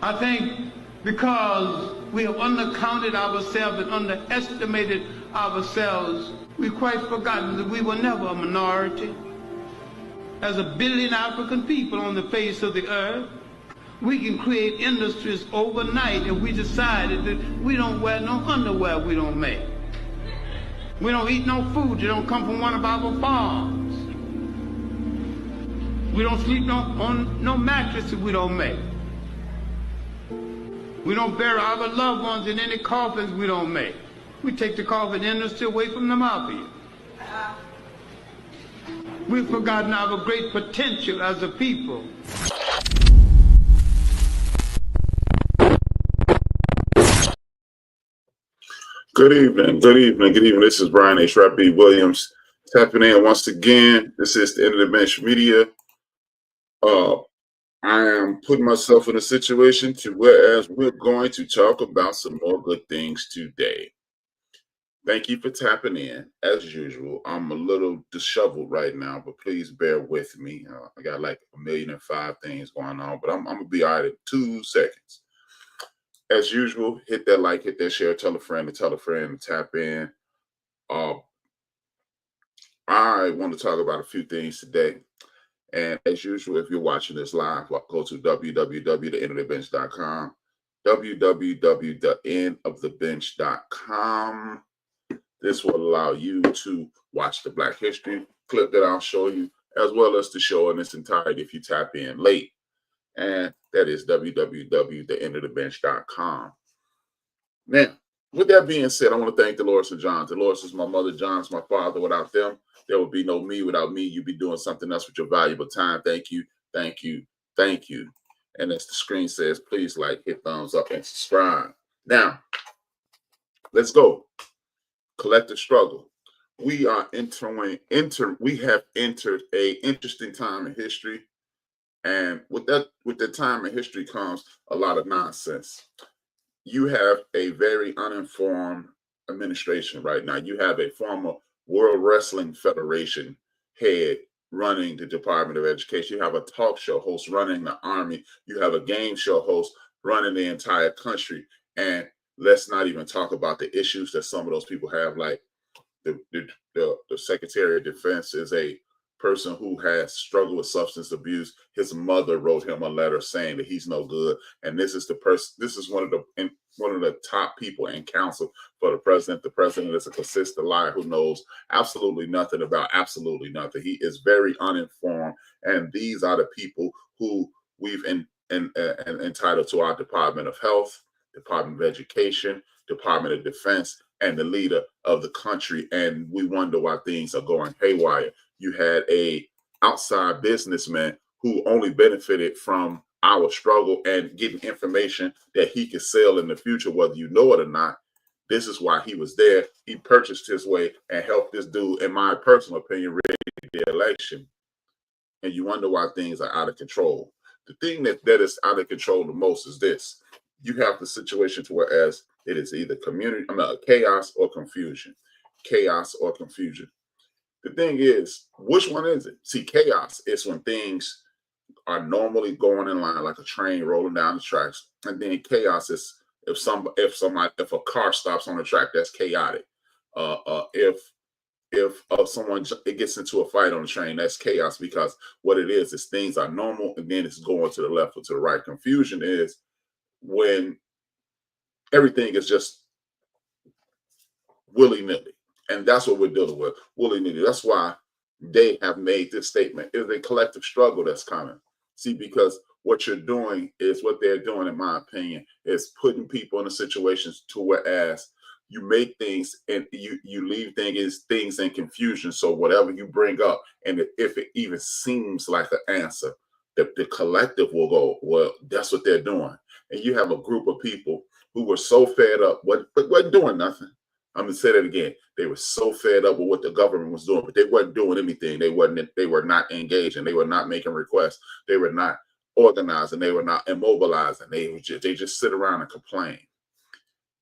I think because we have undercounted ourselves and underestimated ourselves, we've quite forgotten that we were never a minority. As 1 billion African people on the face of the earth, we can create industries overnight if we decided that we don't wear no underwear we don't make. We don't eat no food that don't come from one of our farms. We don't sleep on no mattresses we don't make. We don't bury our loved ones in any coffins we don't make. We take the coffin industry away from the mafia. We've forgotten our great potential as a people. Good evening. This is Brian HRap Williams tapping in once again. This is the End of the Bench Media. I am putting myself in a situation to whereas we're going to talk about some more good things today. Thank you for tapping in. As usual, I'm a little disheveled right now, but please bear with me. I got like 1,000,005 things going on, but I'm going to be all right in 2 seconds. As usual, hit that like, hit that share, tell a friend, and tap in. I want to talk about a few things today. And as usual, if you're watching this live, go to www.theendofthebench.com, www.theendofthebench.com. This will allow you to watch the Black History clip that I'll show you, as well as the show in its entirety if you tap in late. And that is www.theendofthebench.com. Now, with that being said, I want to thank Dolores and John. Dolores is my mother, John is my father. Without them, there would be no me. Without me, you'd be doing something else with your valuable time. Thank you, thank you, thank you. And as the screen says, please like, hit thumbs up, and subscribe. Now, let's go. Collective struggle. We are we have entered a interesting time in history. And with the time in history comes a lot of nonsense. You have a very uninformed administration right now. You have a former World Wrestling Federation head running the Department of Education. You have a talk show host running the Army. You have a game show host running the entire country. And let's not even talk about the issues that some of those people have, like the Secretary of Defense is a person who has struggled with substance abuse. His mother wrote him a letter saying that he's no good, and this is the person. This is one of the top people in council for the president. The president is a consistent liar who knows absolutely nothing about absolutely nothing. He is very uninformed, and these are the people who we've entitled to our Department of Health, Department of Education, Department of Defense, and the leader of the country. And we wonder why things are going haywire. You had a outside businessman who only benefited from our struggle and getting information that he could sell in the future, whether you know it or not. This is why he was there. He purchased his way and helped this dude, in my personal opinion, rig the election. And you wonder why things are out of control. The thing that is out of control the most is this. You have the situation to whereas it is either chaos or confusion. Chaos or confusion. The thing is, which one is it? See, chaos is when things are normally going in line like a train rolling down the tracks, and then chaos is if a car stops on the track, that's chaotic. If someone gets into a fight on the train, that's chaos, because what it is things are normal and then it's going to the left or to the right. Confusion is when everything is just willy-nilly. And that's what we're dealing with, willy-nilly. That's why they have made this statement. It's a collective struggle that's coming. See, because what you're doing is what they're doing, in my opinion, is putting people in a situation to whereas you make things and you leave things in confusion. So whatever you bring up, and if it even seems like an answer, the collective will go, well, that's what they're doing. And you have a group of people who were so fed up, but wasn't doing nothing. I'm gonna say that again. They were so fed up with what the government was doing, but they weren't doing anything. They were not engaging. They were not making requests. They were not organizing. They were not immobilizing. They just sit around and complain.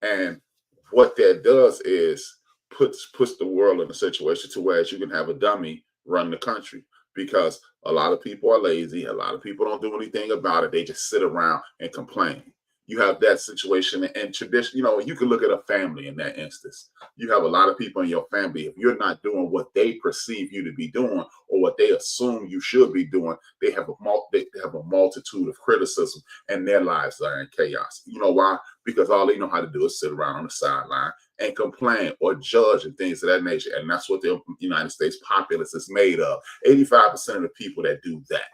And what that does is puts the world in a situation to where you can have a dummy run the country. because a lot of people are lazy. A lot of people don't do anything about it. They just sit around and complain. You have that situation and tradition. You know, you can look at a family in that instance. You have a lot of people in your family. If you're not doing what they perceive you to be doing or what they assume you should be doing, they have a multitude of criticism, and their lives are in chaos. You know why? Because all they know how to do is sit around on the sideline and complain or judge and things of that nature. And that's what the United States populace is made of. 85% of the people that do that.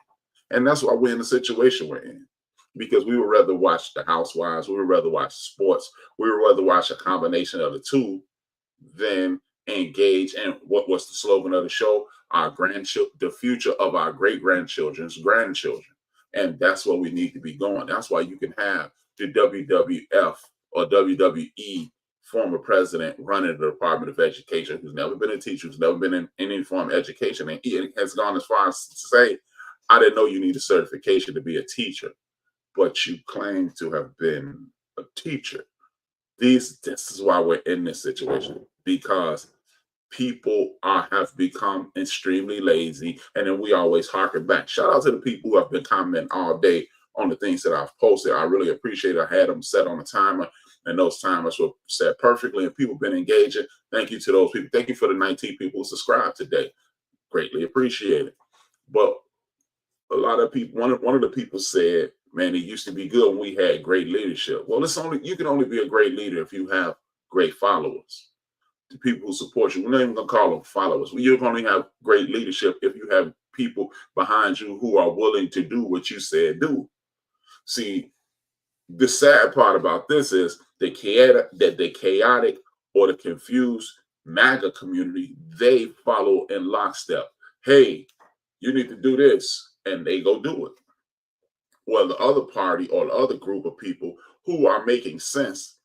And that's why we're in the situation we're in. Because we would rather watch the Housewives, we would rather watch sports, we would rather watch a combination of the two than engage in what's the slogan of the show? Our grandchildren, the future of our great-grandchildren's grandchildren. And that's where we need to be going. That's why you can have the WWF or WWE former president running the Department of Education, who's never been a teacher, who's never been in any form of education, and he has gone as far as to say, I didn't know you need a certification to be a teacher, but you claim to have been a teacher. This is why we're in this situation, because people have become extremely lazy, and then we always harken back. Shout out to the people who have been commenting all day on the things that I've posted. I really appreciate it. I had them set on a timer, and those timers were set perfectly, and people have been engaging. Thank you to those people. Thank you for the 19 people who subscribed today. Greatly appreciate it. But a lot of people, one of the people said, man, it used to be good when we had great leadership. Well, you can only be a great leader if you have great followers. The people who support you, we're not even gonna call them followers. You can only have great leadership if you have people behind you who are willing to do what you said do. See, the sad part about this is the chaotic or the confused MAGA community, they follow in lockstep. Hey, you need to do this, and they go do it. Well, the other party or the other group of people who are making sense,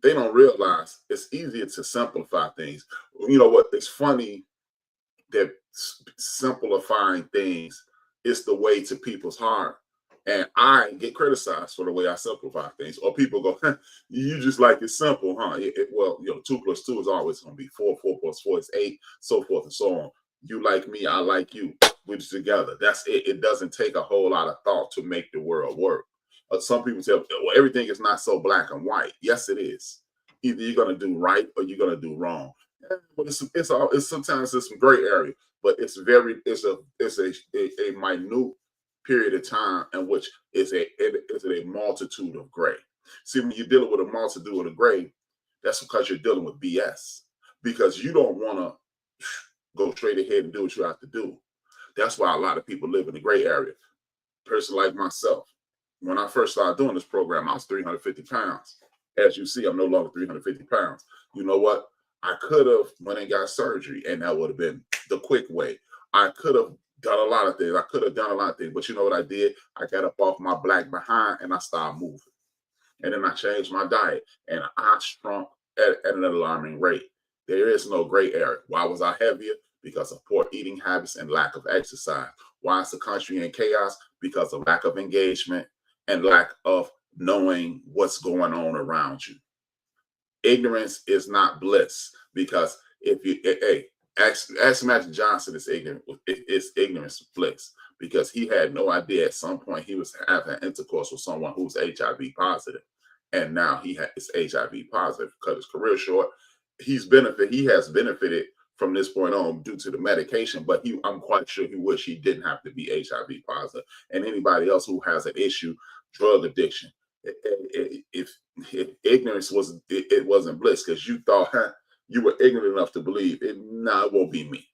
they don't realize it's easier to simplify things. You know what? It's funny that simplifying things is the way to people's heart. And I get criticized for the way I simplify things. Or people go, you just like it simple, huh? Well, 2 + 2 is always going to be 4. 4 + 4 is 8, so forth and so on. You like me, I like you. We're together. That's it. It doesn't take a whole lot of thought to make the world work. Some people say, well, everything is not so black and white. Yes, it is. Either you're going to do right or you're going to do wrong. But it's sometimes there's some gray area, but it's a minute period of time in which is a multitude of gray. See, when you're dealing with a multitude of gray, that's because you're dealing with BS, because you don't want to go straight ahead and do what you have to do. That's why a lot of people live in the gray area. A person like myself, when I first started doing this program, I was 350 pounds. As you see, I'm no longer 350 pounds. You know what? I could have went and got surgery, and that would have been the quick way. I could have done a lot of things. But you know what I did? I got up off my black behind and I started moving. And then I changed my diet, and I shrunk at an alarming rate. There is no gray area. Why was I heavier? Because of poor eating habits and lack of exercise. Why is the country in chaos? Because of lack of engagement and lack of knowing what's going on around you. Ignorance is not bliss, because ask Magic Johnson is ignorant. It's ignorance bliss, because he had no idea at some point he was having intercourse with someone who's HIV positive, and now he is HIV positive. Cut his career short. He has benefited from this point on due to the medication, but I'm quite sure he wish he didn't have to be HIV positive. And anybody else who has an issue, drug addiction, if ignorance wasn't bliss, because you thought you were ignorant enough to believe it. No, it won't be me,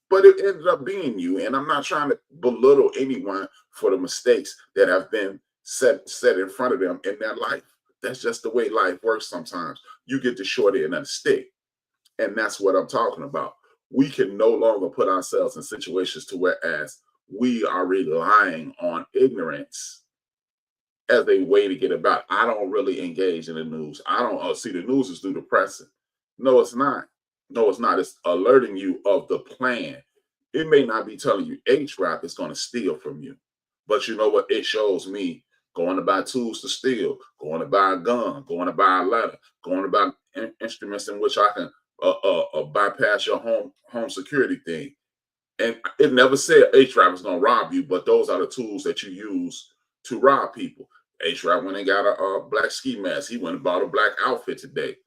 but it ended up being you. And I'm not trying to belittle anyone for the mistakes that have been set in front of them in their life. That's just the way life works. Sometimes you get the short end of the stick, and that's what I'm talking about. We can no longer put ourselves in situations to whereas we are relying on ignorance as a way to get about. I don't really engage in the news. I don't see the news is too depressing. No, it's not. No, it's not. It's alerting you of the plan. It may not be telling you HRap is going to steal from you, but you know what? It shows me going to buy tools to steal, going to buy a gun, going to buy a ladder, going to buy instruments in which I can bypass your home security thing. And it never said HRap is going to rob you, but those are the tools that you use to rob people. HRap went and got a black ski mask. He went and bought a black outfit today.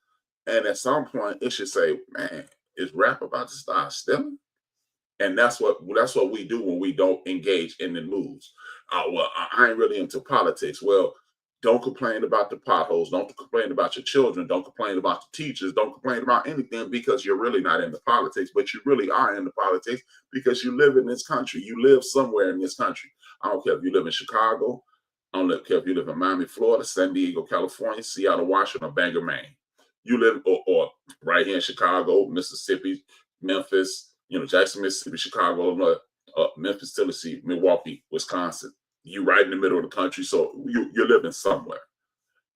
And at some point, it should say, man, is rap about to start stealing? And that's what we do when we don't engage in the news. Well, I ain't really into politics. Well, don't complain about the potholes. Don't complain about your children. Don't complain about the teachers. Don't complain about anything because you're really not into politics, but you really are into politics because you live in this country. You live somewhere in this country. I don't care if you live in Chicago. I don't care if you live in Miami, Florida, San Diego, California, Seattle, Washington, or Bangor, Maine. You live or right here in Chicago, Mississippi, Memphis, Jackson, Mississippi, Chicago, Memphis, Tennessee, Milwaukee, Wisconsin. You right in the middle of the country, so you're living somewhere,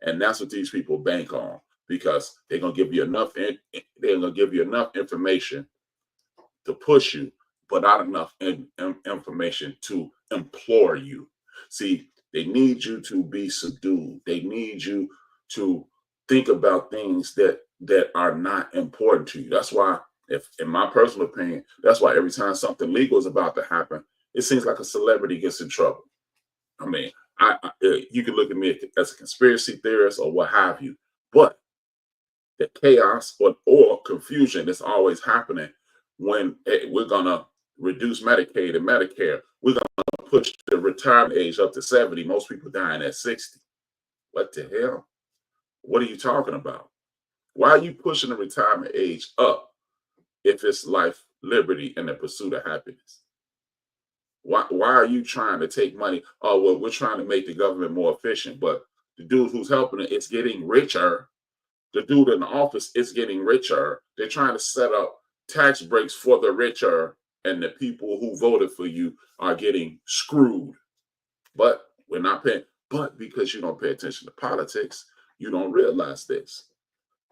and that's what these people bank on because they're gonna give you enough. They're gonna give you enough information to push you, but not enough information to implore you. See, they need you to be subdued. They need you to think about things that are not important to you. That's why, if in my personal opinion, that's why every time something legal is about to happen, it seems like a celebrity gets in trouble. I mean, you can look at me as a conspiracy theorist or what have you, but the chaos or confusion that's always happening when we're gonna reduce Medicaid and Medicare, we're gonna push the retirement age up to 70. Most people dying at 60. What the hell? What are you talking about? Why are you pushing the retirement age up if it's life, liberty, and the pursuit of happiness? Why are you trying to take money? Oh, well, we're trying to make the government more efficient, but the dude who's helping it's getting richer. The dude in the office is getting richer. They're trying to set up tax breaks for the richer, and the people who voted for you are getting screwed. But we're not paying. But because you don't pay attention to politics, you don't realize this.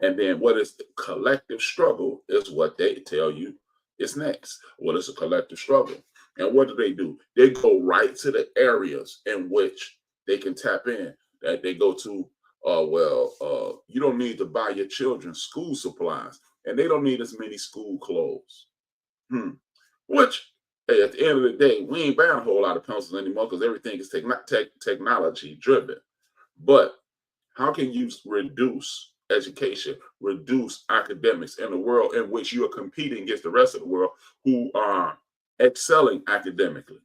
And then what is the collective struggle is what they tell you is next. Well, it's a collective struggle. And what do? They go right to the areas in which they can tap in. That they go to, you don't need to buy your children school supplies, and they don't need as many school clothes. Which, hey, at the end of the day, we ain't buying a whole lot of pencils anymore because everything is technology driven. But how can you reduce education, reduce academics in a world in which you are competing against the rest of the world who are excelling academically?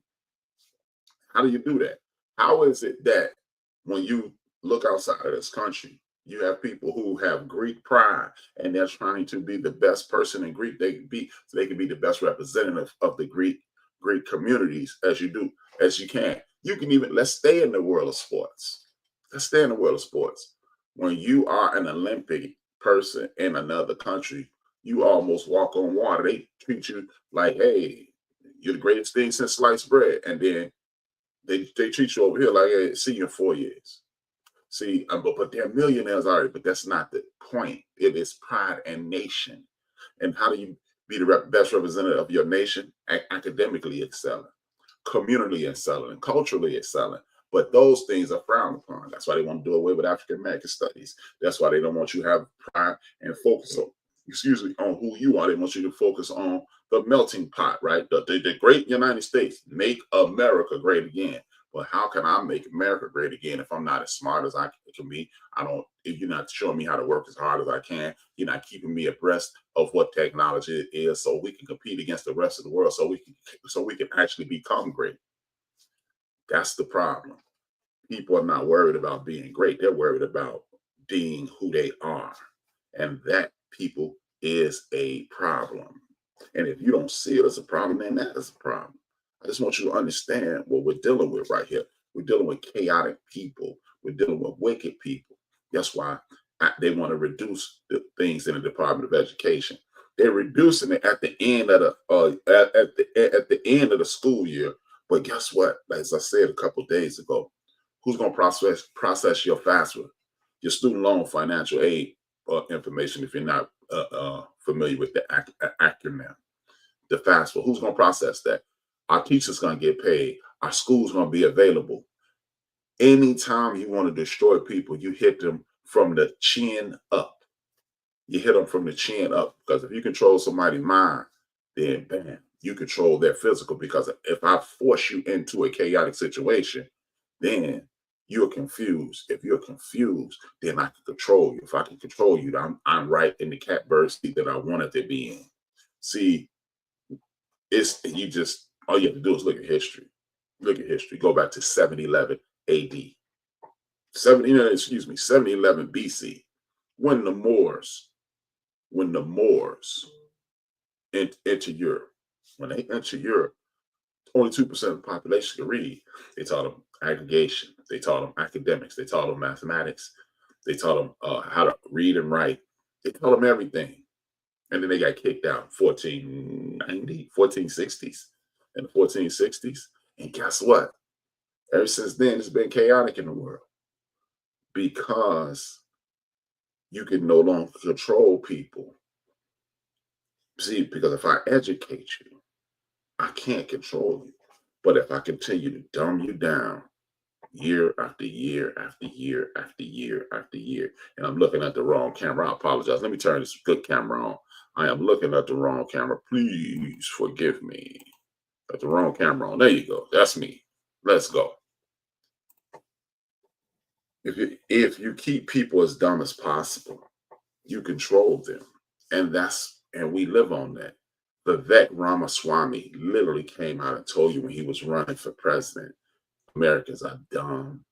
How do you do that? How is it that when you look outside of this country, you have people who have Greek pride and they're trying to be the best person in Greek they can be, so they can be the best representative of the Greek communities as you can. You can even, let's stay in the world of sports. Let's stay in the world of sports. When you are an Olympic person in another country, you almost walk on water. They treat you like, hey, you're the greatest thing since sliced bread. And then they treat you over here like, hey, see you in 4 years. See, but they're millionaires already, but that's not the point. It is pride and nation. And how do you be the best representative of your nation? Academically excelling, communally excelling, culturally excelling. But those things are frowned upon. That's why they want to do away with African American studies. That's why they don't want you to have pride and focus on who you are. They want you to focus on the melting pot, right? The great United States, make America great again. But how can I make America great again if I'm not as smart as I can be? If you're not showing me how to work as hard as I can, you're not keeping me abreast of what technology is so we can compete against the rest of the world, so we can actually become great. That's the problem. People are not worried about being great. They're worried about being who they are. And that, people, is a problem. And if you don't see it as a problem, then that is a problem. I just want you to understand what we're dealing with right here. We're dealing with chaotic people. We're dealing with wicked people. That's why they want to reduce the things in the Department of Education. They're reducing it at the end of the end of the school year. But guess what? As I said a couple of days ago, who's going to process your FAFSA, your student loan financial aid information? If you're not familiar with the acronym, the FAFSA, who's going to process that? Our teachers going to get paid. Our school's going to be available. Anytime you want to destroy people, you hit them from the chin up. You hit them from the chin up, because if you control somebody's mind, then bam, you control their physical, because if I force you into a chaotic situation, then you're confused. If you're confused, then I can control you. If I can control you, I'm right in the catbird seat that I wanted to be in. See, it's you just all you have to do is look at history. Look at history. Go back to 711 AD. 711 BC, when the Moors enter Europe. When they enter Europe, only 2% of the population could read. They taught them aggregation. They taught them academics. They taught them mathematics. They taught them how to read and write. They taught them everything. And then they got kicked out in 1460s. In the 1460s. And guess what? Ever since then, it's been chaotic in the world, because you can no longer control people. See, because if I educate you, I can't control you. But if I continue to dumb you down year after year after year after year after year, and I'm looking at the wrong camera, I apologize. Let me turn this good camera on. I am looking at the wrong camera. Please forgive me. At the wrong camera on. There you go. That's me. Let's go. If you keep people as dumb as possible, you control them. And we live on that. Vivek Ramaswamy literally came out and told you when he was running for president, Americans are dumb,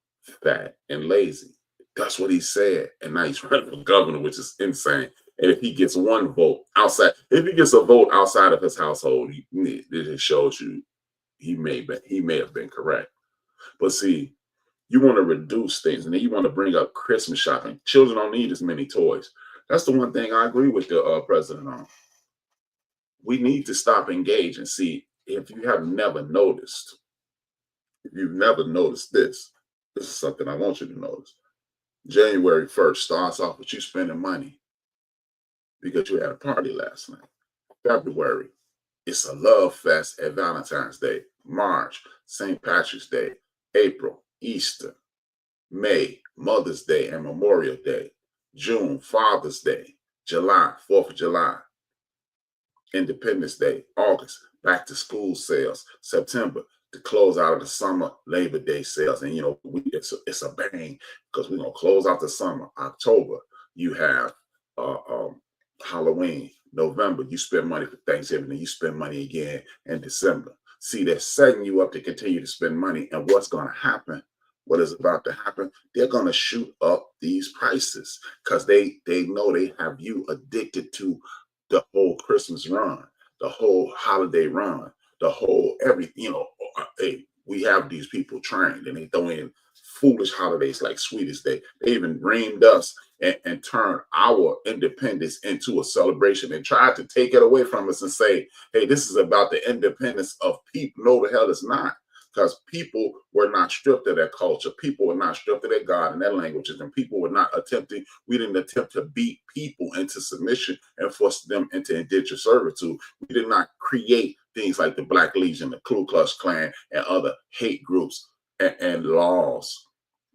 fat, and lazy. That's what he said. And now he's running for governor, which is insane. And if he gets one vote outside, if he gets a vote outside of his household, it just shows you he may have been correct. But see, you want to reduce things, and then you want to bring up Christmas shopping. Children don't need as many toys. That's the one thing I agree with the president on. We need to stop engaging. See, if you've never noticed this is something I want you to notice. January 1st starts off with you spending money because you had a party last night. February, it's a love fest at Valentine's Day. March, St. Patrick's Day. April, Easter. May, Mother's Day and Memorial Day. June, Father's Day. July, 4th of July. Independence Day. August, back to school sales. September, to close out of the summer, Labor Day sales. And, it's a bang because we're going to close out the summer. October, you have Halloween. November, you spend money for Thanksgiving, and you spend money again in December. See, they're setting you up to continue to spend money. And what's going to happen? What is about to happen? They're going to shoot up these prices because they know they have you addicted to the whole Christmas run, the whole holiday run, the whole everything. Hey, we have these people trained, and they throw in foolish holidays like Sweetest Day. They even reamed us and turned our independence into a celebration and tried to take it away from us and say, hey, this is about the independence of people. No, the hell it's not. Because people were not stripped of their culture. People were not stripped of their God and their languages. And people were not we didn't attempt to beat people into submission and force them into indentured servitude. We did not create things like the Black Legion, the Ku Klux Klan, and other hate groups and laws,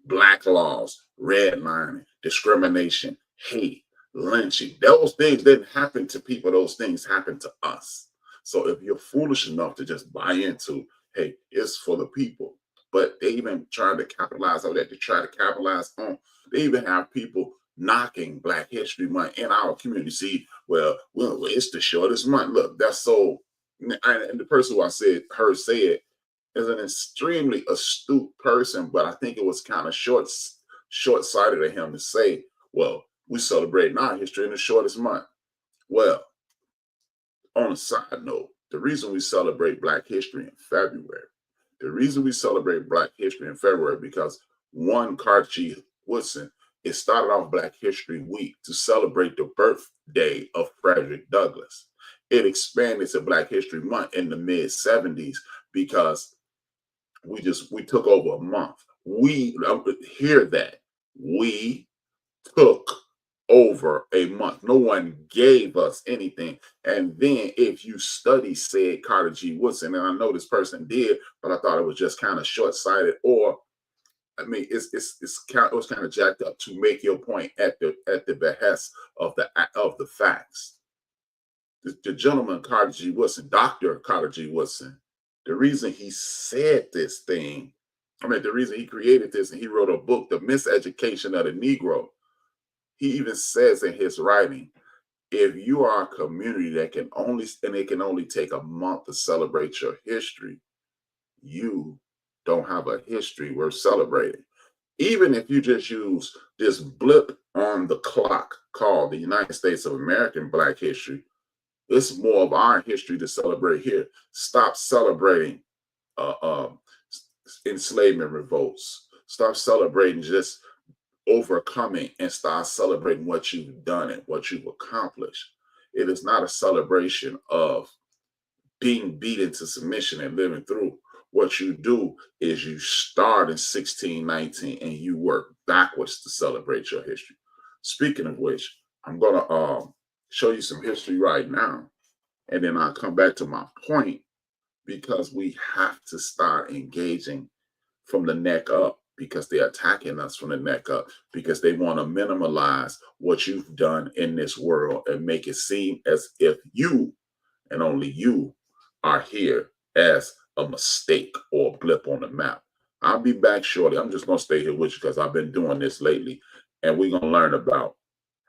black laws, redlining, discrimination, hate, lynching. Those things didn't happen to people. Those things happened to us. So if you're foolish enough to just buy into, hey, it's for the people. But they even trying to capitalize on that. They try to capitalize on. They even have people knocking Black History Month in our community. See, well, it's the shortest month. Look, that's so. And the person who I heard say it is an extremely astute person, but I think it was kind of short-sighted of him to say, well, we celebrate our history in the shortest month. Well, on a side note, the reason we celebrate Black History in February, because one, Carter G. Woodson, it started off Black History Week to celebrate the birthday of Frederick Douglass. It expanded to Black History Month in the mid-70s because we took over a month. We took over a month. No one gave us anything. And then if you study, said Carter G. Woodson, and I know this person did, but I thought it was just kind of short-sighted, or it was kind of jacked up to make your point at the behest of the facts. the gentleman, Carter G. Woodson, Dr. Carter G. Woodson, the reason he said this thing, the reason he created this and he wrote a book, The Miseducation of the Negro, he even says in his writing, if you are a community that can only take a month to celebrate your history, you don't have a history worth celebrating. Even if you just use this blip on the clock called the United States of American Black History, it's more of our history to celebrate here. Stop celebrating enslavement revolts. Stop celebrating just overcoming and start celebrating what you've done and what you've accomplished. It is not a celebration of being beat into submission and living through. What you do is you start in 1619 and you work backwards to celebrate your history. Speaking of which, I'm going to show you some history right now, and then I'll come back to my point, because we have to start engaging from the neck up, because they're attacking us from the neck up, because they want to minimalize what you've done in this world and make it seem as if you and only you are here as a mistake or a blip on the map. I'll be back shortly. I'm just going to stay here with you because I've been doing this lately, and we're going to learn about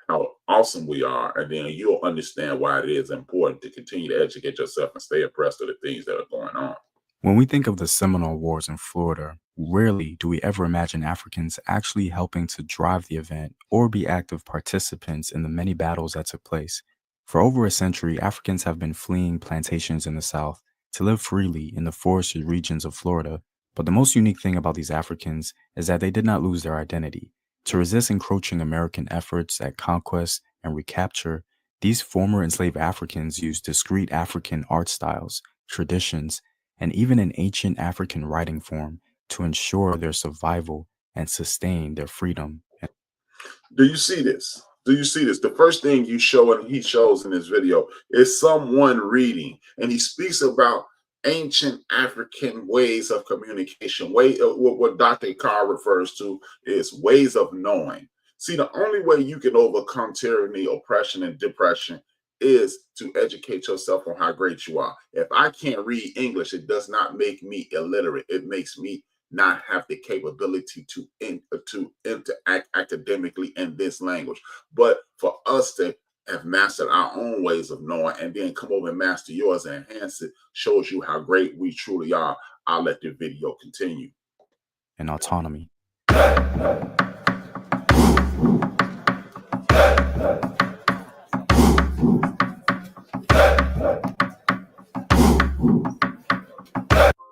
how awesome we are, and then you'll understand why it is important to continue to educate yourself and stay abreast of the things that are going on. When we think of the Seminole Wars in Florida, rarely do we ever imagine Africans actually helping to drive the event or be active participants in the many battles that took place. For over a century, Africans have been fleeing plantations in the South to live freely in the forested regions of Florida. But the most unique thing about these Africans is that they did not lose their identity. To resist encroaching American efforts at conquest and recapture, these former enslaved Africans used discrete African art styles, traditions, and even an ancient African writing form to ensure their survival and sustain their freedom. Do you see this? Do you see this? The first thing he shows in this video is someone reading, and he speaks about ancient African ways of communication. What Dr. Carr refers to is ways of knowing. See, the only way you can overcome tyranny, oppression, and depression is to educate yourself on how great you are. If I can't read English, it does not make me illiterate. It makes me not have the capability to interact academically in this language. But for us to have mastered our own ways of knowing and then come over and master yours and enhance it, shows you how great we truly are. I'll let the video continue. And autonomy.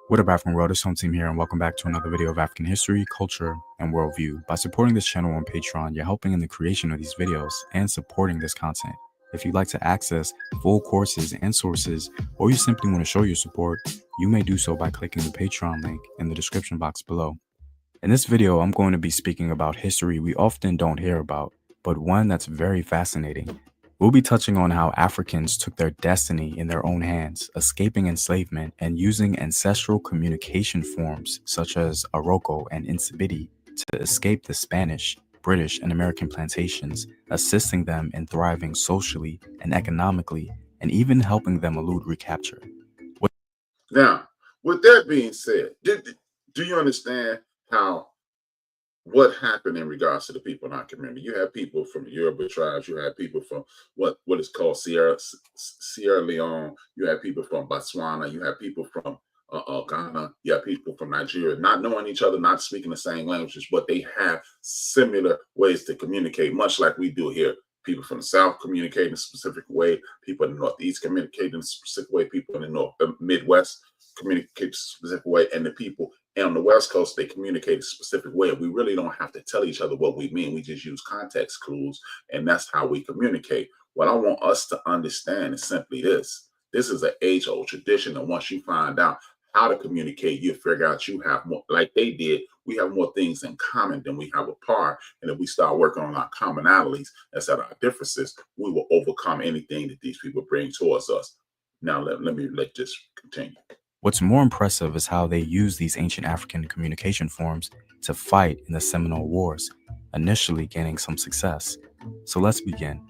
What up, African world? It's Home Team here, and welcome back to another video of African history, culture, and worldview. By supporting this channel on Patreon, you're helping in the creation of these videos and supporting this content. If you'd like to access full courses and sources, or you simply want to show your support, you may do so by clicking the Patreon link in the description box below. In this video, I'm going to be speaking about history we often don't hear about, but one that's very fascinating. We'll be touching on how Africans took their destiny in their own hands, escaping enslavement and using ancestral communication forms such as Aroko and Insibidi to escape the Spanish, British, and American plantations, assisting them in thriving socially and economically, and even helping them elude recapture. Now, with that being said, do you understand what happened in regards to the people in our community? You have people from the Yoruba tribes, you have people from what is called Sierra Leone, you have people from Botswana, you have people from Ghana, you have people from Nigeria, not knowing each other, not speaking the same languages, but they have similar ways to communicate, much like we do here. People from the South communicate in a specific way, people in the Northeast communicate in a specific way, people in the Midwest communicate a specific way, and the people on the West Coast, they communicate a specific way. We really don't have to tell each other what we mean. We just use context clues, and that's how we communicate. What I want us to understand is simply this. This is an age-old tradition, and once you find out how to communicate, you figure out you have more, like they did, we have more things in common than we have apart. And if we start working on our commonalities instead of our differences, we will overcome anything that these people bring towards us. Now, let this continue. What's more impressive is how they used these ancient African communication forms to fight in the Seminole Wars, initially gaining some success. So let's begin.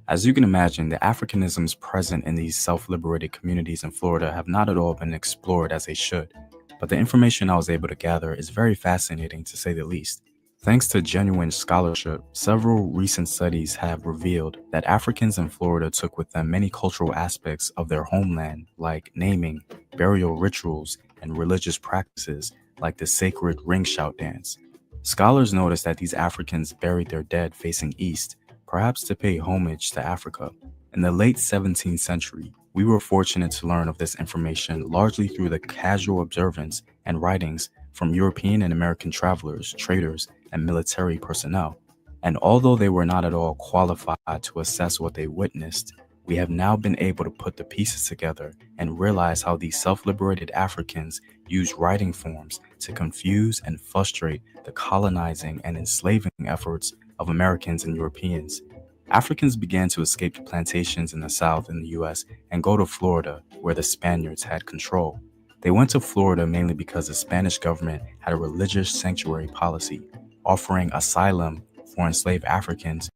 As you can imagine, the Africanisms present in these self-liberated communities in Florida have not at all been explored as they should, but the information I was able to gather is very fascinating to say the least. Thanks to genuine scholarship, several recent studies have revealed that Africans in Florida took with them many cultural aspects of their homeland, like naming, burial rituals, and religious practices, like the sacred ring shout dance. Scholars noticed that these Africans buried their dead facing east, perhaps to pay homage to Africa. In the late 17th century, we were fortunate to learn of this information largely through the casual observance and writings from European and American travelers, traders, and military personnel. And although they were not at all qualified to assess what they witnessed, we have now been able to put the pieces together and realize how these self-liberated Africans used writing forms to confuse and frustrate the colonizing and enslaving efforts of Americans and Europeans. Africans began to escape the plantations in the South in the US and go to Florida, where the Spaniards had control. They went to Florida mainly because the Spanish government had a religious sanctuary policy, offering asylum for enslaved Africans.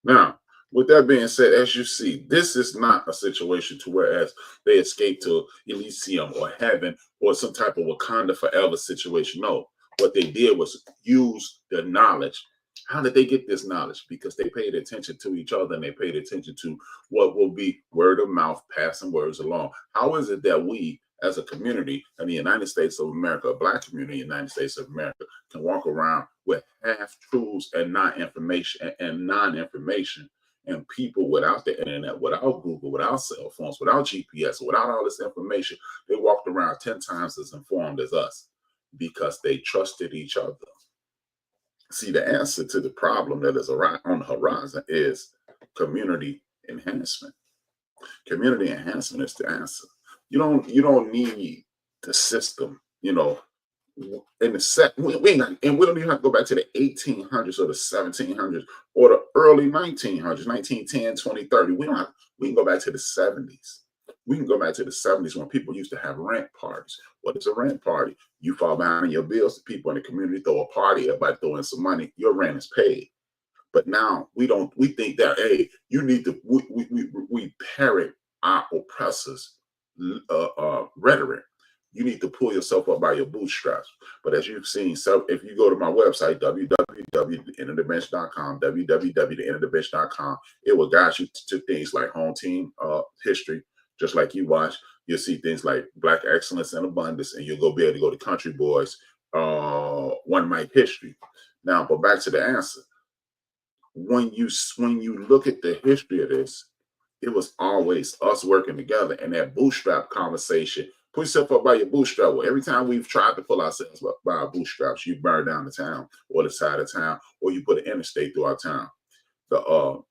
Now, with that being said, as you see, this is not a situation to whereas they escape to Elysium or heaven or some type of Wakanda forever situation. No, what they did was use the knowledge. How did they get this knowledge? Because they paid attention to each other and they paid attention to what will be word of mouth, passing words along. How is it that we, as a community in the United States of America, a Black community in the United States of America, can walk around with half truths and non-information and people without the internet, without Google, without cell phones, without GPS, without all this information, they walked around 10 times as informed as us because they trusted each other. See, the answer to the problem that is on the horizon is community enhancement. Community enhancement is the answer. You don't need the system, in the set. We ain't got, and we don't even have to go back to the 1800s or the 1700s or the early 1900s, 1910, 2030. We can go back to the 70s. We can go back to the 70s when people used to have rent parties. What is a rent party? You fall behind on your bills, the people in the community throw a party, everybody throw in some money, your rent is paid. But now we think that, hey, you need to, we parrot our oppressors' rhetoric. You need to pull yourself up by your bootstraps. But as you've seen, so if you go to my website, www.theinnerdimension.com, www.theinnerdimension.com, it will guide you to things like home team history, just like you watch. You'll see things like Black excellence and abundance, and you'll be able to go to Country Boys, One Mic history. Now, but back to the answer. When you look at the history of this, it was always us working together, and that bootstrap conversation. Put yourself up by your bootstrap. Well, every time we've tried to pull ourselves up by our bootstraps, you burn down the town or the side of town, or you put an interstate through our town. The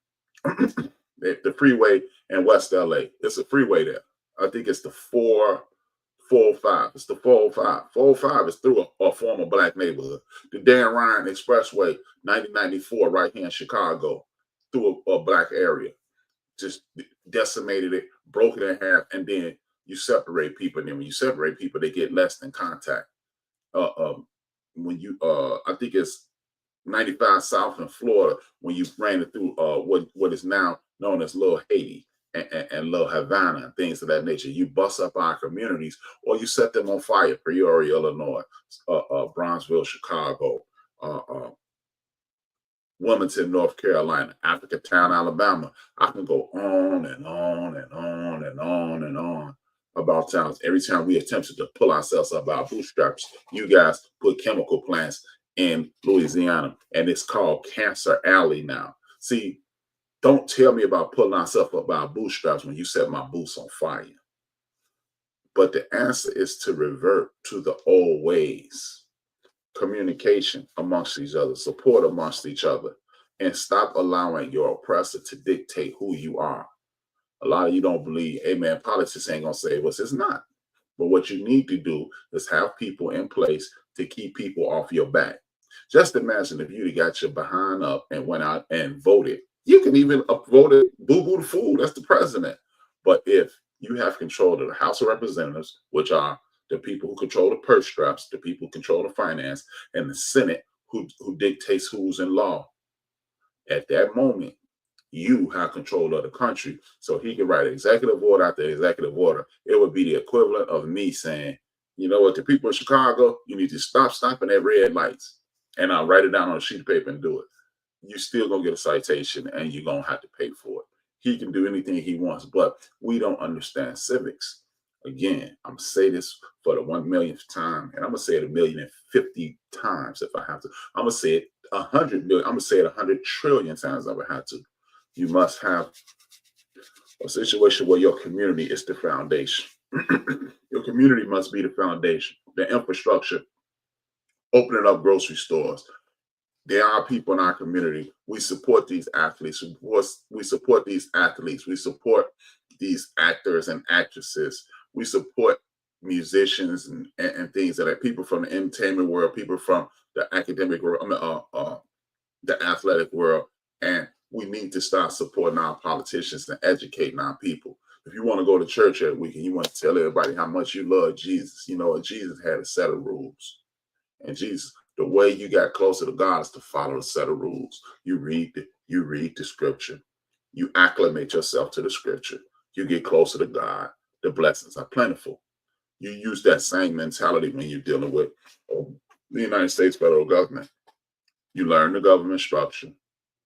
the freeway in West LA. It's a freeway there. I think it's the 405. It's the 405. 405 is through a former Black neighborhood. The Dan Ryan Expressway, 9094, right here in Chicago, through a Black area. Just decimated it, broke it in half, and then you separate people. And then when you separate people, they get less than contact. When you, I think it's 95 South in Florida, when you ran it through what is now known as Little Haiti and Little Havana and things of that nature, you bust up our communities or you set them on fire. Peoria, Illinois, Bronzeville, Chicago, Wilmington, North Carolina, Africatown, Alabama. I can go on and on and on and on and on about towns. Every time we attempted to pull ourselves up our bootstraps, you guys put chemical plants in Louisiana, and it's called Cancer Alley now. See, don't tell me about pulling ourselves up by our bootstraps when you set my boots on fire. But the answer is to revert to the old ways. Communication amongst each other, support amongst each other, and stop allowing your oppressor to dictate who you are. A lot of you don't believe, hey man, politics ain't gonna save us. It's not. But what you need to do is have people in place to keep people off your back. Just imagine if you'd got your behind up and went out and voted. You can even upvote Boo-Boo the Fool, that's the president. But if you have control of the House of Representatives, which are the people who control the purse straps, the people who control the finance, and the Senate who dictates who's in law. At that moment, you have control of the country. So he can write executive order after executive order. It would be the equivalent of me saying, you know what, the people in Chicago, you need to stop stopping at red lights. And I'll write it down on a sheet of paper and do it. You still gonna get a citation and you're gonna have to pay for it. He can do anything he wants, but we don't understand civics. Again, I'm gonna say this for the 1 millionth time, and I'm gonna say it 1,050,000 times if I have to. I'm gonna say it 100 million. I'm gonna say it 100 trillion times if I have to. You must have a situation where your community is the foundation. Your community must be the foundation, the infrastructure. Opening up grocery stores. There are people in our community. We support these athletes. We support these athletes. We support these actors and actresses. We support musicians and things that are people from the entertainment world, people from the academic world, the athletic world. And we need to start supporting our politicians and educating our people. If you want to go to church every week and you want to tell everybody how much you love Jesus, you know, Jesus had a set of rules. And Jesus, the way you got closer to God is to follow a set of rules. You read the scripture. You acclimate yourself to the scripture. You get closer to God. The blessings are plentiful. You use that same mentality when you're dealing with the United States federal government. You learn the government structure.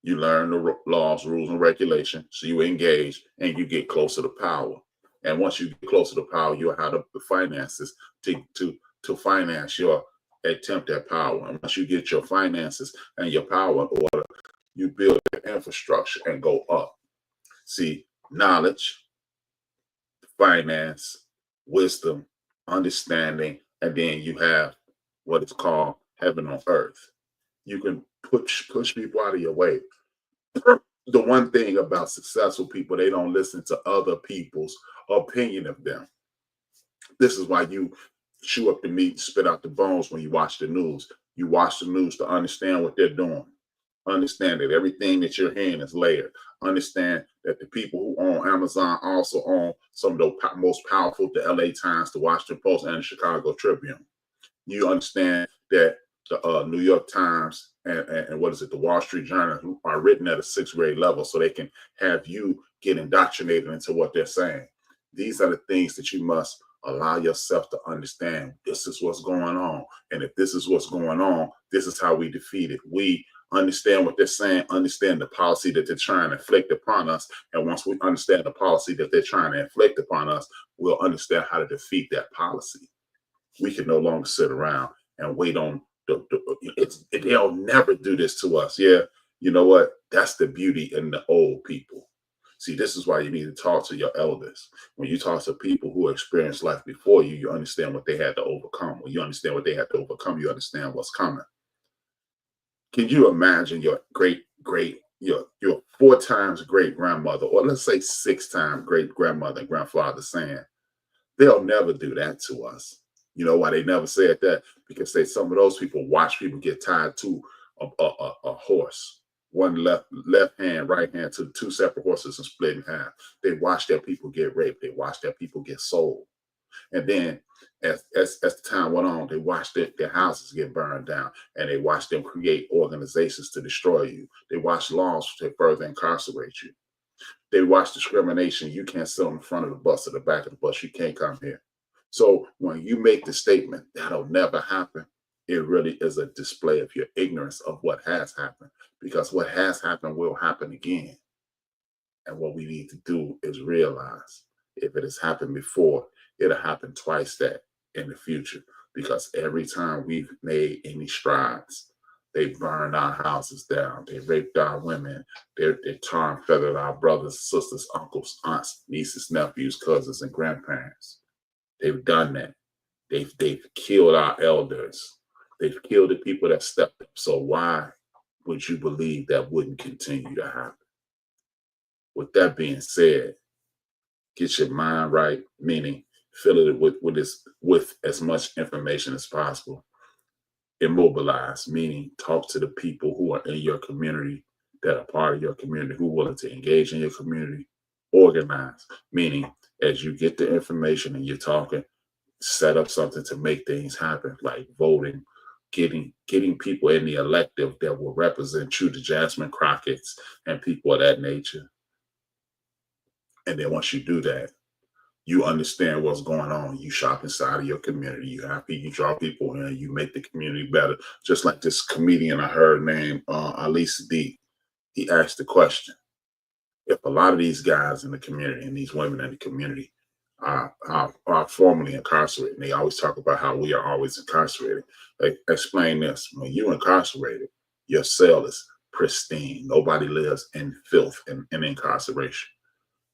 You learn the laws, rules, and regulations. So you engage and you get closer to power. And once you get closer to power, you'll have the finances to finance your attempt at power. And once you get your finances and your power in order, you build the infrastructure and go up. See, knowledge, finance, wisdom, understanding, and then you have what is called heaven on earth. You can push people out of your way. The one thing about successful people, they don't listen to other people's opinion of them. This is why you chew up the meat and spit out the bones when you watch the news. You watch the news to understand what they're doing. Understand that everything that you're hearing is layered. Understand that the people who own Amazon also own some of the most powerful, the LA Times, the Washington Post, and the Chicago Tribune. You understand that the New York Times and what is it, the Wall Street Journal, who are written at a 6th grade level so they can have you get indoctrinated into what they're saying. These are the things that you must allow yourself to understand. This is what's going on. And if this is what's going on, this is how we defeat it. We understand what they're saying, understand the policy that they're trying to inflict upon us. And once we understand the policy that they're trying to inflict upon us, we'll understand how to defeat that policy. We can no longer sit around and wait on they'll never do this to us. Yeah, you know what? That's the beauty in the old people. See, this is why you need to talk to your elders. When you talk to people who experienced life before you, you understand what they had to overcome. When you understand what they had to overcome, you understand what's coming. Can you imagine your your 4 times great grandmother, or let's say 6 times great grandmother and grandfather saying, they'll never do that to us? You know why they never said that? Because some of those people watch people get tied to a horse. One left hand, right hand, to 2 separate horses and split in half. They watch their people get raped. They watch their people get sold. And then as the time went on, they watched their houses get burned down, and they watched them create organizations to destroy you. They watched laws to further incarcerate you. They watched discrimination. You can't sit on the front of the bus or the back of the bus. You can't come here. So when you make the statement, that'll never happen, it really is a display of your ignorance of what has happened, because what has happened will happen again. And what we need to do is realize if it has happened before, it'll happen twice that in the future, because every time we've made any strides, they burned our houses down. They raped our women. They tar and feathered our brothers, sisters, uncles, aunts, nieces, nephews, cousins, and grandparents. They've done that. They've killed our elders. They've killed the people that stepped up. So why would you believe that wouldn't continue to happen? With that being said, get your mind right, meaning fill it with as much information as possible. Immobilize, meaning talk to the people who are in your community, that are part of your community, who are willing to engage in your community. Organize, meaning as you get the information and you're talking, set up something to make things happen, like voting, getting people in the elective that will represent you, the Jasmine Crockett's and people of that nature. And then once you do that, you understand what's going on. You shop inside of your community. You happy. You draw people in. You make the community better. Just like this comedian I heard named Alisa D. He asked the question: if a lot of these guys in the community and these women in the community are formerly incarcerated, and they always talk about how we are always incarcerated. Explain this: when you're incarcerated, your cell is pristine. Nobody lives in filth and incarceration.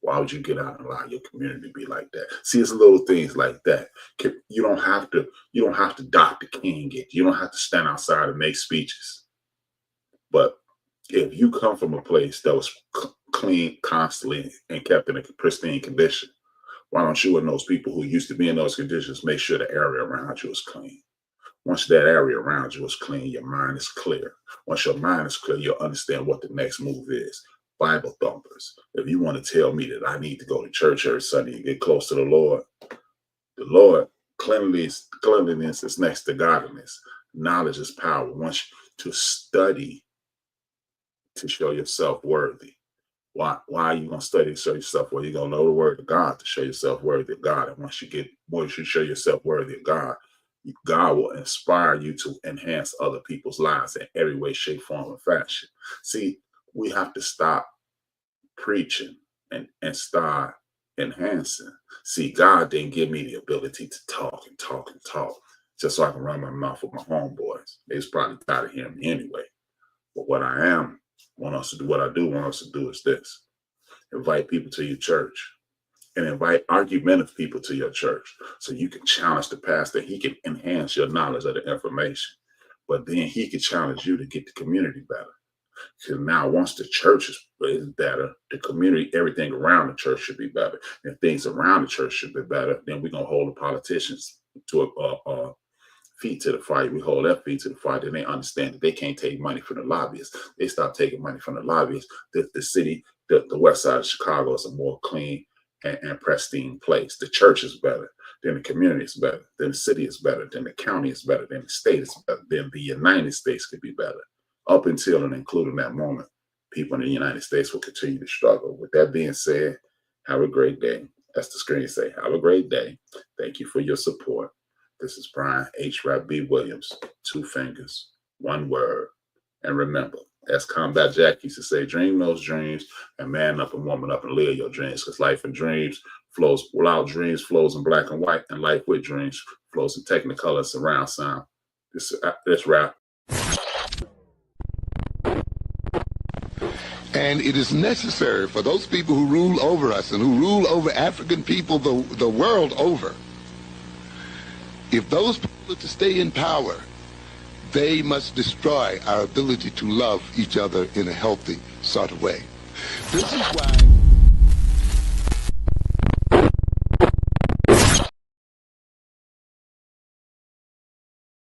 Why would you get out and allow your community to be like that? See, it's little things like that. You don't have to Dr. King it. You don't have to stand outside and make speeches. But if you come from a place that was clean constantly and kept in a pristine condition, why don't you and those people who used to be in those conditions make sure the area around you is clean? Once that area around you is clean, your mind is clear. Once your mind is clear, you'll understand what the next move is. Bible thumpers. If you want to tell me that I need to go to church every Sunday and get close to the Lord, cleanliness is next to godliness. Knowledge is power. Once to study to show yourself worthy. Why are you going to study to show yourself worthy? You're going to know the word of God to show yourself worthy of God. And once you show yourself worthy of God, God will inspire you to enhance other people's lives in every way, shape, form, and fashion. See, we have to stop preaching and start enhancing. See, God didn't give me the ability to talk and talk and talk just so I can run my mouth with my homeboys. They was probably tired of hearing me anyway. But what I want us to do is this: invite people to your church and invite argumentative people to your church so you can challenge the pastor. He can enhance your knowledge of the information, but then he can challenge you to get the community better. Because now once the church is better, the community, everything around the church should be better. And things around the church should be better, then we're going to hold the politicians to a feet to the fire. We hold their feet to the fire. Then they understand that they can't take money from the lobbyists. They stop taking money from the lobbyists. The city, the west side of Chicago is a more clean and pristine place. The church is better. Then the community is better. Then the city is better. Then the county is better. Then the state is better. Then the United States could be better. Up until and including that moment, people in the United States will continue to struggle. With that being said, have a great day. As the screen say, have a great day. Thank you for your support. This is Brian HRap B. Williams. 2 fingers, 1 word. And remember, as Combat Jack used to say, dream those dreams and man up and woman up and live your dreams, because life and dreams flows, without dreams flows in black and white, and life with dreams flows in technicolor and surround sound. This rap. And it is necessary for those people who rule over us and who rule over African people the world over, if those people are to stay in power, they must destroy our ability to love each other in a healthy sort of way. This is why